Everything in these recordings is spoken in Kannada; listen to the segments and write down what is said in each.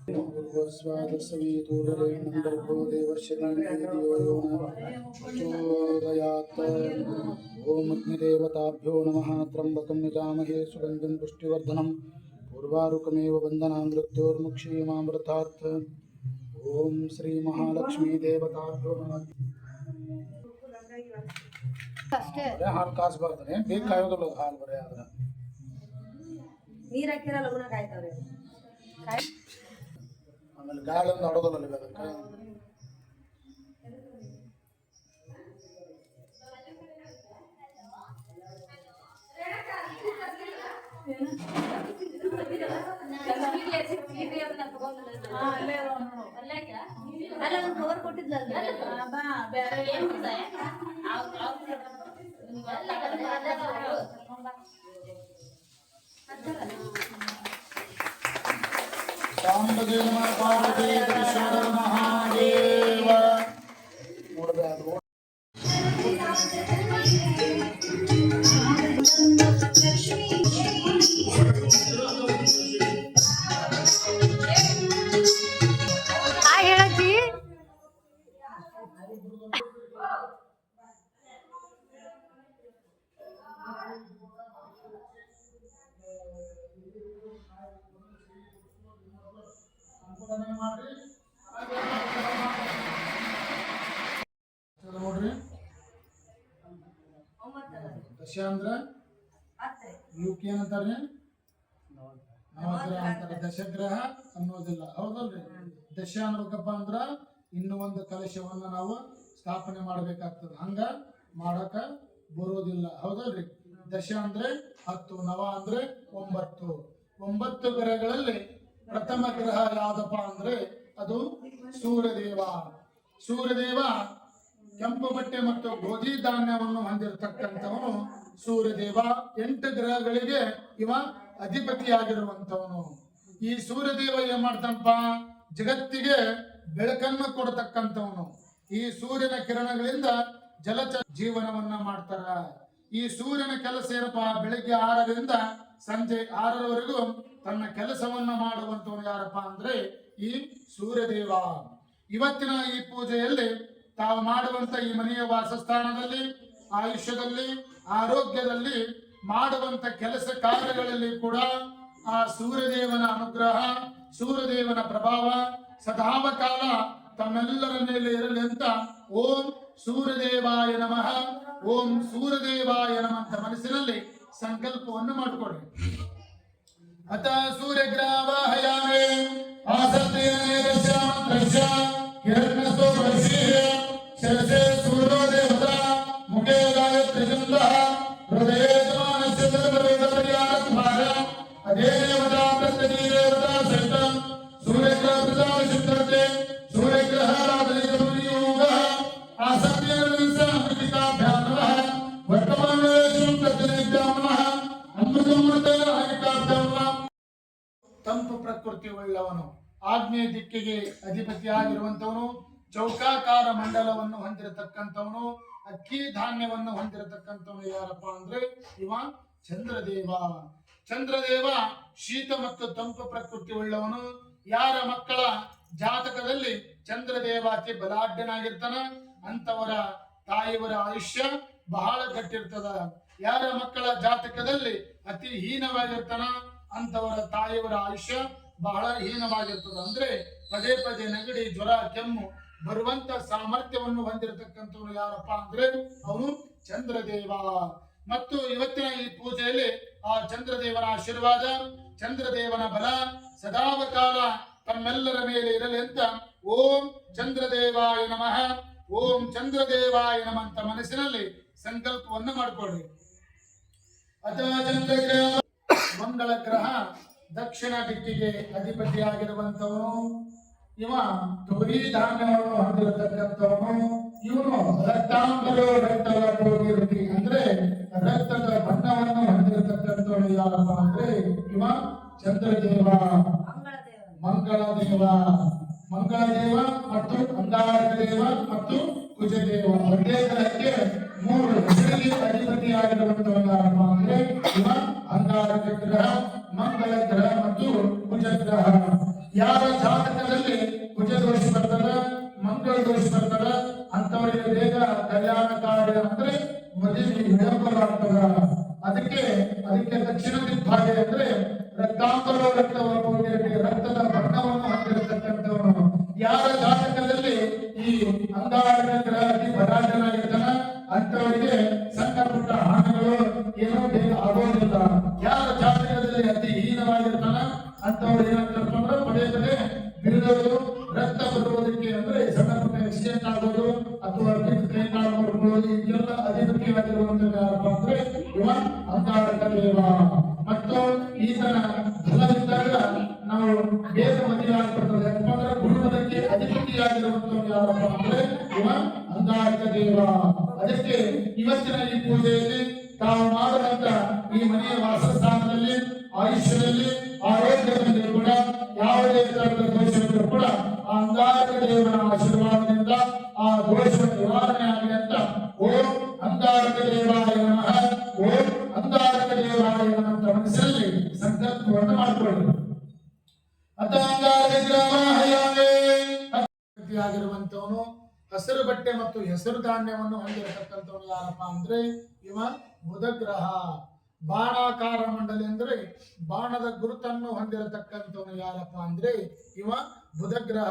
पूर्वस्वादसवितुर्वरेण्यं देवर्षिणो प्रचोदयात्। ॐ अग्निदेवताभ्यो नमः। त्र्यम्बकं यजामहे सुगन्धिं पुष्टिवर्धनं पूर्वारुकमेव वन्दनां मृत्योर्मुक्षीयमामृतात्। ॐ श्री महालक्ष्मी देवताभ्यो नमः। ಹಾಲು ಕಾಸಬಾರ್ದ್ರೆ ಬೇಗ ಕಾಯೋದಿಲ್ಲ ಹಾಲು ಬರೀ ಆದ್ರೆ ನೀರು ಹಾಕಿರ ಲಗುನ ಕಾಯ್ತಾವ್ರಿ. ಆಮೇಲೆ ಗಾಳಿ ಒಂದು ಆಡೋದಿಲ್ಲ ಅದಕ್ಕೆ ಕವರ್ ಕೊಟ್ಟಿದ್ಲಲ್ಲ ಸಾಂಬದೇವ ಪಾರ್ವತಿ ಪರಮೇಶ್ವರ ಮಹಾದೇವ ನೋಡಬೇಕು. ಹೇಳಜ್ಜಿ ನೋಡ್ರಿ ದಶ ಅಂದ್ರ ಇವಕ್ಕೆ ಏನಂತಾರ್ರಿ ನವಗ್ರಹ ಅಂತಾರೆ. ದಶಗ್ರಹ ಅನ್ನೋದಿಲ್ಲ ಹೌದಲ್ರಿ. ದಶ ಅನ್ಬೇಕಪ್ಪ ಅಂದ್ರ ಇನ್ನು ಒಂದು ಕಲಶವನ್ನ ನಾವು ಸ್ಥಾಪನೆ ಮಾಡ್ಬೇಕಾಗ್ತದ, ಹಂಗ ಮಾಡಕ ಬರೋದಿಲ್ಲ ಹೌದಲ್ರಿ. ದಶ ಅಂದ್ರೆ 10, ನವ ಅಂದ್ರೆ 9. 9 ಗ್ರಹಗಳಲ್ಲಿ ಪ್ರಥಮ ಗ್ರಹ ಯಾವ್ದಪ್ಪ ಅಂದ್ರೆ ಅದು ಸೂರ್ಯದೇವ. ಸೂರ್ಯದೇವ ಕೆಂಪು ಬಟ್ಟೆ ಮತ್ತು ಗೋಧಿ ಧಾನ್ಯವನ್ನು ಹೊಂದಿರತಕ್ಕಂಥವನು ಸೂರ್ಯದೇವ. 8 ಗ್ರಹಗಳಿಗೆ ಇವ ಅಧಿಪತಿಯಾಗಿರುವಂತವನು. ಈ ಸೂರ್ಯದೇವ ಏನ್ ಮಾಡ್ತಾನಪ್ಪ, ಜಗತ್ತಿಗೆ ಬೆಳಕನ್ನು ಕೊಡತಕ್ಕಂಥವನು. ಈ ಸೂರ್ಯನ ಕಿರಣಗಳಿಂದ ಜಲಚ ಜೀವನವನ್ನ ಮಾಡ್ತಾರ. ಈ ಸೂರ್ಯನ ಕೆಲಸ ಏನಪ್ಪಾ, ಬೆಳಿಗ್ಗೆ 6ರಿಂದ ಸಂಜೆ 6ರವರೆಗೂ ತನ್ನ ಕೆಲಸವನ್ನ ಮಾಡುವಂತವನು ಯಾರಪ್ಪ ಅಂದ್ರೆ ಈ ಸೂರ್ಯದೇವ. ಇವತ್ತಿನ ಈ ಪೂಜೆಯಲ್ಲಿ ತಾವು ಮಾಡುವಂತ ಈ ಮನೆಯ ವಾಸಸ್ಥಾನದಲ್ಲಿ, ಆಯುಷ್ಯದಲ್ಲಿ, ಆರೋಗ್ಯದಲ್ಲಿ ಮಾಡುವಂತ ಕೆಲಸ ಕಾರ್ಯಗಳಲ್ಲಿ ಕೂಡ ಆ ಸೂರ್ಯದೇವನ ಅನುಗ್ರಹ, ಸೂರ್ಯದೇವನ ಪ್ರಭಾವ ಸದಾಕಾಲ ತಮ್ಮೆಲ್ಲರ ಮೇಲೆ ಇರಲಿ ಅಂತ ಓಂ ಸೂರ್ಯದೇವಾಯ ನಮಃ, ಓಂ ಸೂರ್ಯದೇವಾಯ ನಮಃ ಅಂತ ಮನಸ್ಸಿನಲ್ಲಿ ಸಂಕಲ್ಪವನ್ನು ಮಾಡಿಕೊಳ್ಳಿ. ಅತ ಸೂರ್ಯಗ್ರಾವಾಹಯಾಮಿ ಆಸತ್ತೇನ ದಶಾಮಂತ್ರಸ್ಯ ಕಿರಣಸ್ತು ಪ್ರಸಿದ್ಧ ಶಿರಸೆ ಸೂರ್ಯೋದೇವತಾ ಮುಖೇ ಗಾಯತ್ರಿ ಚಂದಃ ಹೃದಯೇ ಸಮಾನಸ್ಯ ಧರ್ಮವೇದಪರ್ಯಾತ್ಮಾರ ಅದೇ ದೇವತಾ ಪ್ರತ್ಯಧಿ ದೇವತಾ ಸಹಿತ ಸೂರ್ಯಗ್ರಹ ಪ್ರಧಾನ ಶುದ್ಧತೆ ಸೂರ್ಯಗ್ರಹ ರಾಧಯೋಗ ಆಸತ್ತೇನ ಅಂಕಿತಾಭ್ಯಾಂ ನಮಃ ವರ್ತಮಾನೇಶು ಪ್ರತಿನಿತ್ಯಾಂ ನಮಃ ಅಮೃತಮೃತೇನ ಅಂಕಿತಾಭ್ಯಾಂ ನಮಃ. ತಂಪು ಪ್ರಕೃತಿ ಉಳ್ಳವನು, ಆಗ್ನೇಯ ದಿಕ್ಕಿಗೆ ಅಧಿಪತಿಯಾಗಿರುವಂತವನು, ಚೌಕಾಕಾರ ಮಂಡಲವನ್ನು ಹೊಂದಿರತಕ್ಕಂಥವನು, ಅಕ್ಕಿ ಧಾನ್ಯವನ್ನು ಹೊಂದಿರತಕ್ಕಂಥವನು ಯಾರಪ್ಪ ಅಂದ್ರೆ ಇವ ಚಂದ್ರದೇವ. ಚಂದ್ರದೇವ ಶೀತ ಮತ್ತು ತಂಪು ಪ್ರಕೃತಿ ಉಳ್ಳವನು. ಯಾರ ಮಕ್ಕಳ ಜಾತಕದಲ್ಲಿ ಚಂದ್ರದೇವ ಅತಿ ಬಲಾಢ್ಯನಾಗಿರ್ತಾನ ಅಂತವರ ತಾಯಿಯವರ ಆಯುಷ್ಯ ಬಹಳ ಗಟ್ಟಿರ್ತದ. ಯಾರ ಮಕ್ಕಳ ಜಾತಕದಲ್ಲಿ ಅತಿ ಹೀನವಾಗಿರ್ತಾನ ಅಂತವರ ತಾಯಿಯವರ ಆಯುಷ್ಯ ಬಹಳ ಹೀನವಾಗಿರ್ತದ. ಅಂದ್ರೆ ಪದೇ ಪದೇ ನೆಗಡಿ, ಜ್ವರ, ಕೆಮ್ಮು ಬರುವಂತ ಸಾಮರ್ಥ್ಯವನ್ನು ಹೊಂದಿರತಕ್ಕಂಥವನು ಯಾರಪ್ಪ ಅಂದ್ರೆ ಅವನು ಚಂದ್ರದೇವ. ಮತ್ತು ಇವತ್ತಿನ ಈ ಪೂಜೆಯಲ್ಲಿ ಆ ಚಂದ್ರದೇವನ ಆಶೀರ್ವಾದ, ಚಂದ್ರದೇವನ ಬಲ ಸದಾಕಾಲ ತಮ್ಮೆಲ್ಲರ ಮೇಲೆ ಇರಲಿ ಅಂತ ಓಂ ಚಂದ್ರದೇವಾಯ ನಮಃ, ಓಂ ಚಂದ್ರದೇವಾಯ ನಮಃ ಅಂತ ಮನಸ್ಸಿನಲ್ಲಿ ಸಂಕಲ್ಪವನ್ನು ಮಾಡಿಕೊಳ್ಳಿ. ಅಥ ಚಂದ್ರಗ್ರಹ ಮಂಗಳ ಗ್ರಹ ದಕ್ಷಿಣ ದಿಕ್ಕಿಗೆ ಅಧಿಪತಿಯಾಗಿರುವಂತವನು. ಇವ ತೊಗರಿ ಧಾನ್ಯವನ್ನು ಹೊಂದಿರತಕ್ಕಂಥವನು. ಇವನು ರಕ್ತಾಂಬರ ರಕ್ತದ ಹೋಗಿರುತ್ತಿ ಅಂದ್ರೆ ರಕ್ತದ ಬಣ್ಣವನ್ನು ಹೊಂದಿರತಕ್ಕಂಥವನು ಯಾರಪ್ಪ ಅಂದ್ರೆ ಇವ ಚಂದ್ರದೇವ. ಮಂಗಳದೇವ, ಮಂಗಳದೇವ ಮತ್ತು ಅಂಗಾರಕ ದೇವ ಮತ್ತು ಕುಜದೇವ ಒಂದೇ ಗ್ರಹಕ್ಕೆ 3 ಹೆಸರಿಗೆ ಅಧಿಪತಿಯಾಗಿರುವಂತವನು ಯಾರಪ್ಪ ಅಂದ್ರೆ ಇವ ಅಂಗಾರಕ ಗ್ರಹ, ಮಂಗಳ ಗ್ರಹ ಮತ್ತು ಕುಜ ಗ್ರಹ. ಯಾರ ಜಾತಕದಲ್ಲಿ ಕುಜ ದೋಷ ಬರ್ತದ, ಮಂಗಳ ದೋಷ ಬರ್ತದ ಅಂತವರಿಗೆ ಬೇಗ ಕಲ್ಯಾಣಕಾರಿ ಅಂದ್ರೆ ಮದುವೆ ವಿಳಂಬವಾಗ್ತದ. ಅದಕ್ಕೆ ದಕ್ಷಿಣ ದಿಗ್ಭಾಗ ಅಂದ್ರೆ ರಕ್ತಾಂಬರ ರಕ್ತದ ಬಣ್ಣವನ್ನು ಹೊಂದಿರತಕ್ಕಂಥವನು. ಯಾರ ಜಾತಕದಲ್ಲಿ ಈ ಅಂಗಾರಕ ಗ್ರಹ ಅತಿ ಬಲಾಢ್ಯನಾಗಿರ್ತಾನ ಅಂತವರಿಗೆ ಸಣ್ಣ ಪುಟ್ಟ ಹಾನಿಗಳು ಏನೋ ಬೇಗ ಆಗೋದಿಲ್ಲ. ಯಾರ ಜಾತಕದಲ್ಲಿ ಅತಿ ಹೀನವಾಗಿರ್ತಾನ ಅಂತವ್ರು ಏನಾಗ್ತಾರಪ್ಪ ಅಂದ್ರೆ ಪದೇ ಪದೇ ಬೀಳೋದು, ರಕ್ತ ಬರುವುದಕ್ಕೆ ಅಂದ್ರೆ ಸಣ್ಣ ಪುಟ್ಟ ಆಕ್ಸಿಡೆಂಟ್ ಆಗೋದು ಅಥವಾ ಕೈ ಕಾಲು ಮಾಡ್ಕೊಳ್ಳೋದು ಇದೆಲ್ಲ ಅಧಿಪತಿಯಾಗಿರುವಂತಹ ಯಾರಪ್ಪ ಅಂದ್ರೆ ಇವ ಅಂಗಾರಕ ದೇವ. ಮತ್ತು ಈತನ ಫಲವಿದ್ದಾಗ ನಾವು ಬೇಗ ಮದುವೆ ಆಗ್ಬಿಡ್ತದೆ. ಯಾಕಂದ್ರೆ ಗುರುಮದಕ್ಕೆ ಅಧಿಪತಿಯಾಗಿರುವಂತಹ ಯಾರಪ್ಪ ಅಂದ್ರೆ ಇವ ಅಂಗಾರಕ ದೇವ. ಅದಕ್ಕೆ ಇವತ್ತಿನ ಈ ಪೂಜೆಯಲ್ಲಿ ತಾವು ಮಾಡುವಂತ ಈ ಮನೆಯ ವಾಸಸ್ಥಾನದಲ್ಲಿ ಆಯುಷ್ಯದಲ್ಲಿ ಆರೋಗ್ಯದಲ್ಲಿ ಕೂಡ ಯಾವುದೇ ತರಹದ ದೋಷವಿದ್ರೂ ಕೂಡ ಆ ಅಂಗಾರಕ ದೇವರ ಆಶೀರ್ವಾದದಿಂದ ಆ ದೋಷ ನಿವಾರಣೆ ಆಗಲಿ ಅಂತ ಓಂ ಅಂಗಾರಕ ದೇವಾಯ ನಮಃ, ಓಂ ಅಂಗಾರಕ ದೇವಾಯ ನಮಃ ಅಂತ ಮನಸ್ಸಲ್ಲಿ ಸಂಕಲ್ಪವನ್ನು ಮಾಡಿಕೊಳ್ಳಿ. ಅತ ಅಂಗಾರಕ ಆಗಿರುವಂತವನು ಹಸಿರು ಬಟ್ಟೆ ಮತ್ತು ಹೆಸರು ಧಾನ್ಯವನ್ನು ಹೊಂದಿರತಕ್ಕಂಥವನು ಯಾರಪ್ಪ ಅಂದ್ರೆ ಇವ ಬುಧಗ್ರಹ. ಬಾಣಾಕಾರ ಮಂಡಲಿ ಅಂದ್ರೆ ಬಾಣದ ಗುರುತನ್ನು ಹೊಂದಿರತಕ್ಕಂಥವನು ಯಾರಪ್ಪ ಅಂದ್ರೆ ಇವ ಬುಧಗ್ರಹ.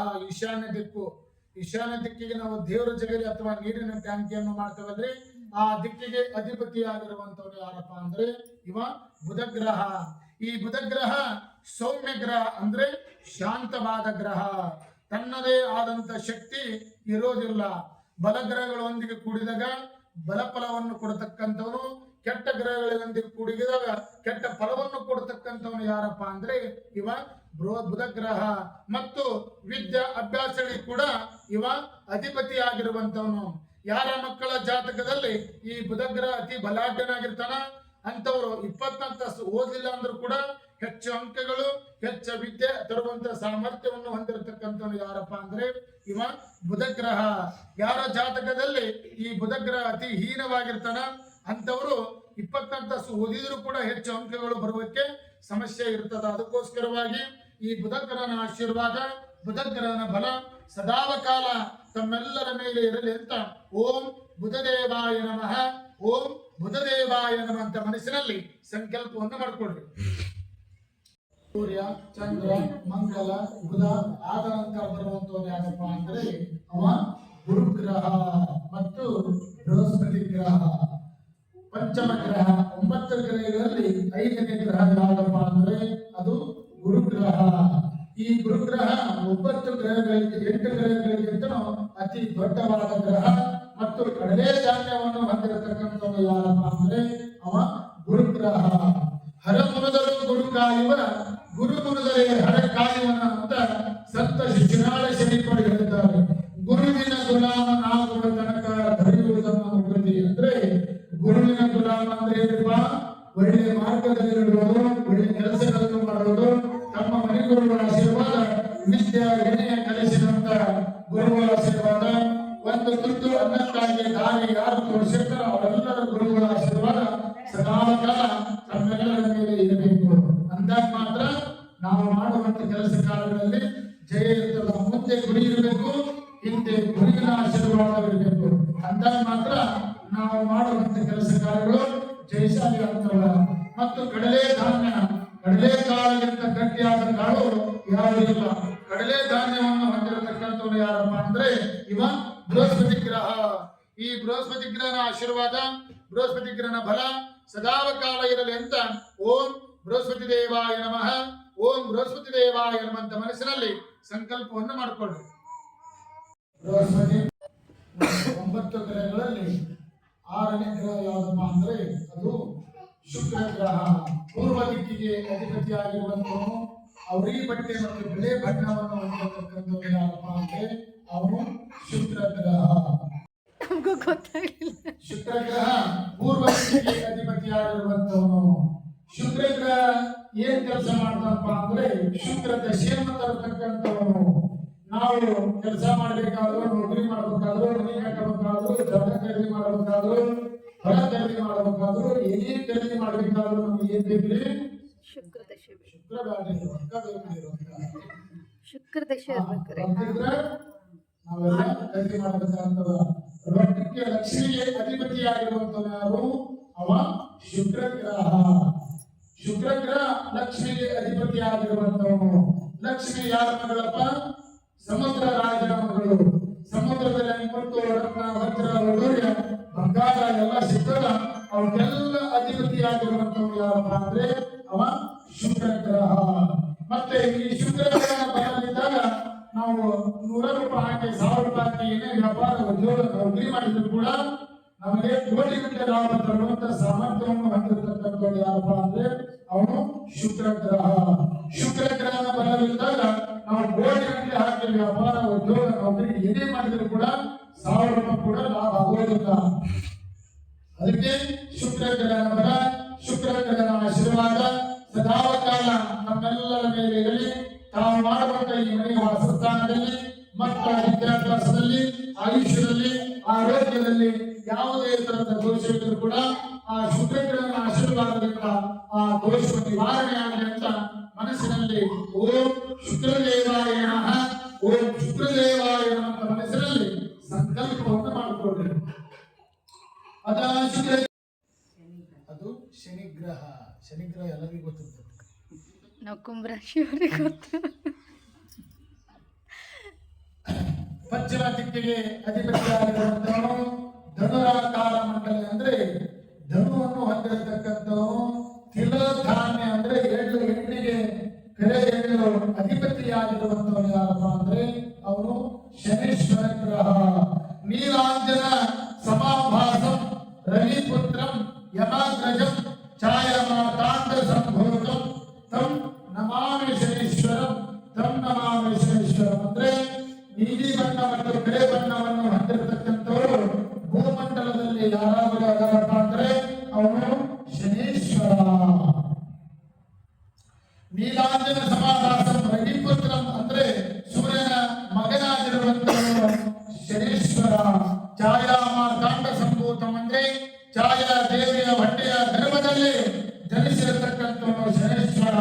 ಈಶಾನ್ಯ ದಿಕ್ಕಿಗೆ ನಾವು ದೇವರ ಜಗಲಿ ಅಥವಾ ನೀರಿನ ಟ್ಯಾಂಕಿಯನ್ನು ಮಾಡ್ತೇವಲ್ರಿ, ಆ ದಿಕ್ಕಿಗೆ ಅಧಿಪತಿಯಾಗಿರುವಂತವನು ಯಾರಪ್ಪ ಅಂದ್ರೆ ಇವ ಬುಧಗ್ರಹ. ಈ ಬುಧಗ್ರಹ ಸೌಮ್ಯ ಗ್ರಹ ಅಂದ್ರೆ ಶಾಂತವಾದ ಗ್ರಹ. ತನ್ನದೇ ಆದಂತ ಶಕ್ತಿ ಇರೋದಿಲ್ಲ. ಬಲಗ್ರಹಗಳೊಂದಿಗೆ ಕೂಡಿದಾಗ ಬಲಫಲವನ್ನು ಕೊಡತಕ್ಕಂಥವನು, ಕೆಟ್ಟ ಗ್ರಹಗಳೊಂದಿಗೆ ಕೂಡಿದಾಗ ಕೆಟ್ಟ ಫಲವನ್ನು ಕೊಡತಕ್ಕಂಥವನು ಯಾರಪ್ಪ ಅಂದ್ರೆ ಇವ ಬುಧಗ್ರಹ. ಮತ್ತು ವಿದ್ಯಾ ಅಭ್ಯಾಸಗಳಿಗೆ ಕೂಡ ಇವ ಅಧಿಪತಿಯಾಗಿರುವಂತವನು. ಯಾರ ಮಕ್ಕಳ ಜಾತಕದಲ್ಲಿ ಈ ಬುಧಗ್ರಹ ಅತಿ ಬಲಾಢ್ಯನಾಗಿರ್ತಾನ ಅಂತವರು 24 ತಾಸು ಓದಿಲ್ಲ ಅಂದ್ರೂ ಕೂಡ ಹೆಚ್ಚು ಅಂಕಗಳು, ಹೆಚ್ಚು ವಿದ್ಯೆ ತರುವಂತ ಸಾಮರ್ಥ್ಯವನ್ನು ಹೊಂದಿರತಕ್ಕಂಥವನು ಯಾರಪ್ಪ ಅಂದ್ರೆ ಇವ ಬುಧಗ್ರಹ. ಯಾರ ಜಾತಕದಲ್ಲಿ ಈ ಬುಧಗ್ರಹ ಅತಿ ಹೀನವಾಗಿರ್ತಾನ ಅಂತವರು 24 ತಾಸು ಓದಿದ್ರು ಕೂಡ ಹೆಚ್ಚು ಅಂಕಗಳು ಬರುವುದಕ್ಕೆ ಸಮಸ್ಯೆ ಇರ್ತದ. ಅದಕ್ಕೋಸ್ಕರವಾಗಿ ಈ ಬುಧಗ್ರಹನ ಆಶೀರ್ವಾದ, ಬುಧಗ್ರಹನ ಬಲ ಸದಾವಕಾಲ ತಮ್ಮೆಲ್ಲರ ಮೇಲೆ ಇರಲಿ ಅಂತ ಓಂ ಬುಧದೇವಾಯ ನಮಃ, ಓಂ ಬುಧದೇವಾಯ ನಮಃ ಅಂತ ಮನಸ್ಸಿನಲ್ಲಿ ಸಂಕಲ್ಪವನ್ನು ಮಾಡಿಕೊಳ್ಳಿ. ಸೂರ್ಯ, ಚಂದ್ರ, ಮಂಗಲ, ಬುಧ ಆದ ನಂತರ ಬರುವಂತವನು ಯಾರಪ್ಪ ಅಂದ್ರೆ ಅವ ಗುರುಗ್ರಹ ಮತ್ತು ಬೃಹಸ್ಪತಿ ಗ್ರಹ. ಪಂಚಮ ಗ್ರಹ. 9 ಗ್ರಹಗಳಲ್ಲಿ 5ನೇ ಗ್ರಹ ಯಾವ್ದಪ್ಪ ಅಂದ್ರೆ ಅದು ಗುರುಗ್ರಹ. ಈ ಗುರುಗ್ರಹ 9 ಗ್ರಹಗಳಿಗೆ 8 ಗ್ರಹಗಳಿಗಿಂತಲೂ ಅತಿ ದೊಡ್ಡವಾದ ಗ್ರಹ ಮತ್ತು ಕಡಲೆ ಧಾನ್ಯವನ್ನು ಹೊಂದಿರತಕ್ಕಂಥವನು ಯಾರಪ್ಪ ಅಂದ್ರೆ ಅವ ಗುರುಗ್ರಹ. ಹರಮುನದರು ಗುರು ಕಾಯುವ, ಗುರು ಮುನದರೆ ಹರ ಕಾಯುವನ ಅಂತ ಸಂತ ಶಿಶುನಾಳ ಶರೀಫರು ಹೇಳಿದ್ದಾರೆ. ಗುರುವಿನ ಗುಲಾಮನಾಗುವ ತನಕ ಧರಿಯುವುದನ್ನು ಮುಗಿದಿ. ಅಂದ್ರೆ ಗುರುವಿನ ಗುಲಾಮ ಅಂದ್ರೆ ಏನಪ್ಪ? ಒಳ್ಳೆ ಮಾರ್ಗದಲ್ಲಿ ಇರುವುದು, ಒಳ್ಳೆ ಕೆಲಸಗಳನ್ನು ಮಾಡುವುದು, ತಮ್ಮ ಮನೆ ಗುರುಗಳ ಆಶೀರ್ವಾದ, ವಿದ್ಯಾ ವಿನಯ ಕಲಿಸಿದಂತ ಗುರುಗಳ ಆಶೀರ್ವಾದ, ಒಂದು ತುತ್ತು ಅನ್ನಕ್ಕಾಗಿ ದಾರಿ ಯಾರು ತೋರಿಸಿರ್ತಾರೋ ಅವರೆಲ್ಲರ ಗುರುಗಳ ಆಶೀರ್ವಾದ ಸದಾಕಾಲ ತಮ್ಮೆಲ್ಲರ ಮೇಲೆ ಇರಬೇಕು. ಅಂದಾಗ ಮಾತ್ರ ನಾವು ಮಾಡುವಂತ ಕೆಲಸ ಕಾರ್ಯಗಳಲ್ಲಿ ಜಯ ಇರ್ತದ. ಮುಂದೆ ಗುರಿ ಇರಬೇಕು, ಹಿಂದೆ ಗುರಿಗಳ ಆಶೀರ್ವಾದವಿರಬೇಕು. ಅಂದಾಗ ಮಾತ್ರ ನಾವು ಮಾಡುವಂತ ಕೆಲಸ ಕಾರ್ಯಗಳು ಜಯಶಾಲಿ ಆಗ್ತವ. ಮತ್ತು ಕಡಲೆ ಧಾನ್ಯ, ಕಡಲೆ ಕಾಳಿಗಿಂತ ಗಟ್ಟಿಯಾದ ಕಾಳು ಯಾರು ಇಲ್ಲ. ಕಡಲೆ ಧಾನ್ಯವನ್ನು ಹೊಂದಿರತಕ್ಕಂಥವ್ರು ಯಾರಪ್ಪ ಅಂದ್ರೆ ಇವ ಬೃಹಸ್ಪತಿ ಗ್ರಹ. ಈ ಬೃಹಸ್ಪತಿ ಗ್ರಹನ ಆಶೀರ್ವಾದ, ಬೃಹಸ್ಪತಿ ಗ್ರಹನ ಬಲ ಸದಾವಕಾಲ ಇರಲಿ ಅಂತ ಓಂ ಬೃಹಸ್ಪತಿ ದೇವಾಯ ನಮಃ, ಓಂ ಬೃಹಸ್ಪತಿ ದೇವಾಯ ನಮಃ ಅಂತ ಮನಸ್ಸಿನಲ್ಲಿ ಸಂಕಲ್ಪವನ್ನು ಮಾಡಿಕೊಳ್ಳಿ. ಬೃಹಸ್ಪತಿ 9 ಗ್ರಹಗಳಲ್ಲಿ 6ನೇ ಗ್ರಹ ಯಾವ್ದಪ್ಪ ಅಂದ್ರೆ ಅದು ಶುಕ್ರ ಗ್ರಹ. ಪೂರ್ವ ದಿಕ್ಕಿಗೆ ಅಧಿಪತಿಯಾಗಿರುವಂತವನು, ಅವರಿ ಬಟ್ಟೆ ಮತ್ತು ಬಿಳೆ ಬಣ್ಣವನ್ನು ಹೊಂದಿರತಕ್ಕಂಥವ್ರು ಯಾರಪ್ಪ ಅಂದ್ರೆ ಅವನು ಶುಕ್ರ ಗ್ರಹ. ಶುಕ್ರ ಗ್ರಹ ಪೂರ್ವ ದಿಕ್ಕಿಗೆ ಅಧಿಪತಿಯಾಗಿರುವಂತವನು. ಶುಕ್ರ ಗ್ರಹ ಏನ್ ಕೆಲಸ ಮಾಡ್ತಪ್ಪ ಅಂದ್ರೆ ಶುಕ್ರ ದಶೆಯನ್ನು ತರತಕ್ಕಂಥವನು. ನಾವು ಕೆಲಸ ಮಾಡ್ಬೇಕಾದ್ರೂ, ನೌಕರಿ ಮಾಡ್ಬೇಕಾದ್ರೂ, ಮನೆ ಕಟ್ಟಬೇಕಾದ್ರೂ, ಜನ ಖರೀದಿ ಮಾಡಬೇಕಾದ್ರೂ, ಹೊರ ಖರೀದಿ ಮಾಡಬೇಕಾದ್ರೂ, ಏನೇ ಖರೀದಿ ಮಾಡ್ಬೇಕಾದ್ರೂ ನಮ್ಗೆ ಏನ್ ಬೇಕ್ರಿ? ಶುಕ್ರ ಬೇಡ್ರಿ, ರೊಕ್ಕ ಬೇಕ್ರಿ. ಶುಕ್ರದಶ ಇರ್ಬೇಕ್ರಿ. ರೊಟ್ಟಿದ್ರೆ ನಾವೆಲ್ಲ ಖರೀದಿ ಮಾಡಬೇಕಾಗ್ತದ. ರೊಟ್ಟಿಗೆ ಲಕ್ಷ್ಮಿಗೆ ಅಧಿಪತಿಯಾಗಿರುವಂತವ ಯಾರು? ಅವ ಶುಕ್ರ ಗ್ರಹ. ಶುಕ್ರ ಗ್ರಹ ಲಕ್ಷ್ಮಿಗೆ ಅಧಿಪತಿಯಾಗಿರುವಂತವನು. ಲಕ್ಷ್ಮಿ ಯಾರ ಮಗಳಪ್ಪ? ಸಮುದ್ರ ರಾಜನ ಮಗಳು. ಸಮುದ್ರದಲ್ಲಿ ಮುತ್ತು ರತ್ನ ವಜ್ರ ವೈಡೂರ್ಯ ಬಂಗಾರ ಎಲ್ಲ ಸಿಗ್ತದ. ಅವಕ್ಕೆಲ್ಲ ಅಧಿಪತಿಯಾಗಿರುವಂತವನು ಯಾರಪ್ಪ ಅಂದ್ರೆ ಅವ ಶುಕ್ರ ಗ್ರಹ. ಮತ್ತೆ ಈ ಶುಕ್ರ ಗ್ರಹ ಬರಲಿದ್ದಾಗ ನಾವು 100 ರೂಪಾಯಿ ಹಾಕಿ 1000 ರೂಪಾಯಿ ಹಾಕಿ ಏನೇ ವ್ಯಾಪಾರ ಉದ್ಯೋಗ ನೌಕರಿ ಮಾಡಿದ್ರು ಕೂಡ ನಮಗೆ ಕೋಟಿಗಟ್ಟಲೆ ಲಾಭ ತರುವಂತ ಸಾಮರ್ಥ್ಯವನ್ನು ಹೊಂದಿರತಕ್ಕಂಥದ್ದು ಯಾರಪ್ಪ ಅಂದ್ರೆ ಅವನು ಶುಕ್ರ ಗ್ರಹ. ಶುಕ್ರ ಗ್ರಹ ಬರಲಿದ್ದಾಗ ನಾವು ಕೋಟಿಗಟ್ಟಲೆ ಹಾಕಿ ವ್ಯಾಪಾರ ಉದ್ಯೋಗ ನೌಕರಿ ಏನೇ ಮಾಡಿದ್ರು ಕೂಡ 1000 ರೂಪಾಯಿ ಕೂಡ ಲಾಭ ಆಗೋದಿಲ್ಲ. ಅದಕ್ಕೆ ಶುಕ್ರ ಗ್ರಹ ಬರ, ಶುಕ್ರ ಗ್ರಹದ ಆಶೀರ್ವಾದ ಸದಾಕಾಲ ನಮ್ಮೆಲ್ಲರ ಮೇಲೆ ಇರಲಿ. ತಾವು ಮಾಡುವಂತ ಈ ಮನೆಯ ವಾಸಸ್ಥಾನದಲ್ಲಿ, ಮಕ್ಕಳ ವಿದ್ಯಾಭ್ಯಾಸದಲ್ಲಿ, ಆಯುಷ್ಯದಲ್ಲಿ, ಆರೋಗ್ಯದಲ್ಲಿ ಯಾವುದೇ ತರಹದ ದೋಷವಿದ್ರೂ ಕೂಡ ಆ ಶುಕ್ರ ಗ್ರಹದ ಆಶೀರ್ವಾದದಿಂದ ಆ ದೋಷ ನಿವಾರಣೆ ಆಗಲಿ ಅಂತ ಮನಸ್ಸಿನಲ್ಲಿ ಓಂ ಶುಕ್ರದೇವಾಯ ನಮಃ, ಓಂ ಶುಕ್ರದೇವಾಯ ನಮಃ ಅಂತ ಮನಸ್ಸಿನಲ್ಲಿ ಸಂಕಲ್ಪವನ್ನು ಮಾಡಿಕೊಳ್ಳಿ. ಅದು ಶನಿಗ್ರಹ. ಶನಿಗ್ರಹ ಎಲ್ಲರಿಗೂ ಗೊತ್ತಿರ್ತದೆ. ನಾವು ಕುಂಭರಾಶಿಯವ್ರಿಗೆ ಗೊತ್ತು. ಪಶ್ಚಿಮ ದಿಕ್ಕಿಗೆ ಅಧಿಪತಿಯಾಗಿರುವಂತವನು ಧನುರಾಕಾರ ಮಂಡಲ ಅಂದ್ರೆ ಧನುವನ್ನು ಹೊಂದಿರತಕ್ಕಂಥವನು. ತಿಲಧಾನ್ಯ ಅಂದ್ರೆ ಎಣ್ಣಿಗೆ ಕರೆ ಎಣ್ಣು ಅಧಿಪತಿಯಾಗಿರುವಂತವನು ಯಾರಪ್ಪ ಅಂದ್ರೆ ಅವನು ಶನೀಶ್ವರ ಗ್ರಹ. ನೀಲಾಂಜನ ಸಮಾಭಾಸಂ ರವಿಪುತ್ರಂ ಯಮಾಗ್ರಜಂ ಛಾಯಮಾತಾಂಡ ಸಂಭೂತಂ ತಂ ನಮಾಮಿ ಶನೀಶ್ವರಂ, ತಂ ನಮಾಮಿ ಶನೀಶ್ವರಂ ಅಂದ್ರೆ ನೀಲಿ ಬಣ್ಣ ಮತ್ತು ಕರೆ ಬಣ್ಣವನ್ನು ಹೊಂದಿರತಕ್ಕಂಥವರು ಭೂಮಂಡಲದಲ್ಲಿ ಯಾರಾದರೂ ಅದರಪ್ಪ ಅಂದ್ರೆ ಅವನು ಶನೀಶ್ವರ. ನೀಲಾಂಜನ ಸಮಾಭಾಸಂ ರವಿಪುತ್ರಂ ಅಂದ್ರೆ ಸೂರ್ಯನ ಮಗನಾಗಿರುವಂತವನು ಶನೀಶ್ವರ. ಛಾಯಾಮಾತಾಂಡ ಸಂಭೂತಂ ಅಂದ್ರೆ ಛಾಯಾ ದೇವಿಯ ಹೊಟ್ಟೆಯ ಗರ್ಭದಲ್ಲಿ ಜನಿಸಿರತಕ್ಕಂಥವನು ಶನೀಶ್ವರ.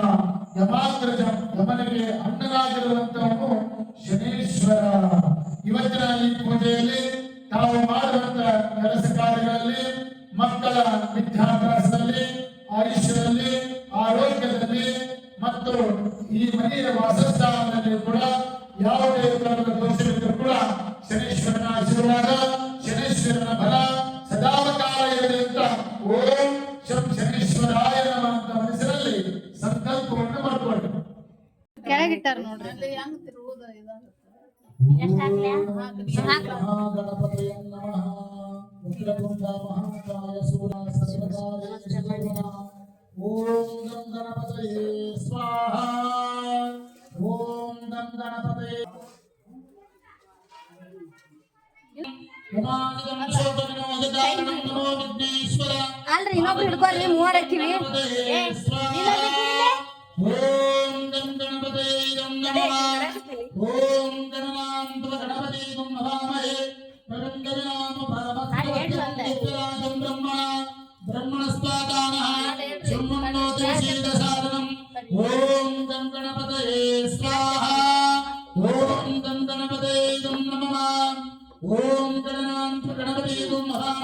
ಯಮಾಗ್ರಜ ಯಮನಿಗೆ ಅಣ್ಣನಾಗಿರುವಂತವನು ಶನೀಶ್ವರ. ಇವತ್ತಿನ ಈ ಪೂಜೆಯಲ್ಲಿ ತಾವು ಮಾಡುವಂತ ಕೆಲಸ ಕಾರ್ಯಗಳಲ್ಲಿ, ಮಕ್ಕಳ ವಿದ್ಯಾಭ್ಯಾಸದಲ್ಲಿ, ಆಯುಷ್ಯದಲ್ಲಿ, ಆರೋಗ್ಯದಲ್ಲಿ ಮತ್ತು ಈ ಮನೆಯ ವಾಸಸ್ಥಾನದಲ್ಲಿ ಕೂಡ ಯಾವುದೇ ತರಹದ ದೋಷವಿದ್ದರೂ ಕೂಡ ಶನೀಶ್ವರನ ಆಶೀರ್ವಾದ, ಶನೀಶ್ವರನ ಬಲ ಸದಾಕಾಲ ಇರಲಿ ಅಂತ ಓಂ ಶಂ ಶನೀಶ್ವರಾಯ ನಮಃ ಅಂತ ಮನಸ್ಸಿನಲ್ಲಿ ಸಂಕಲ್ಪವನ್ನು ಮಾಡಿಕೊಳ್ಳಿ. ಕೆಳಗಿಟ್ಟಾರ ನೋಡ್ರಿ. ಗಣಪತಯ ನಮಃ. ಉಗ್ರಗುಂಡ ಮಹಾಕಾಯ ಸೂರ ಸರ್ವಕಾರ್ಯ ಓಂ ಗಂ ಗಣಪತಯೇ ಸ್ವಾಹಾ. ಓಂ ಗಂ ಗಣಪತಯೇ ಅಲ್ರಿ ಇನ್ನೊಬ್ರು ಹಿಡ್ಕೊರಿ, 3 ಹಾಕಿವಿ. ಓಂ ಗಂ ಗಣಪತಯೇ ನಮಃ. ಓಂ ಗಣನಾಂತ ಗಣಪತಯೇ ನಮಃ. ಪರಂಗವಿನಾಮ ಪರಮಸ್ವರಾಜಂ ಬ್ರಹ್ಮಣಸ್ಪಾದಾನಃ ಸುಮ್ಮನ್ನೋತಿ ಶೀಲಸಾಧನಂ. ಓಂ ಗಂ ಗಣಪತಯೇ ಸ್ವಾಹಾ. ಓಂ ಗಂ ಗಣಪತಯೇ ನಮಃ. ಓಂ ಗಣನಾಂತ ಗಣಪತಯೇ ನಮಃ.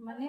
ಮನೆ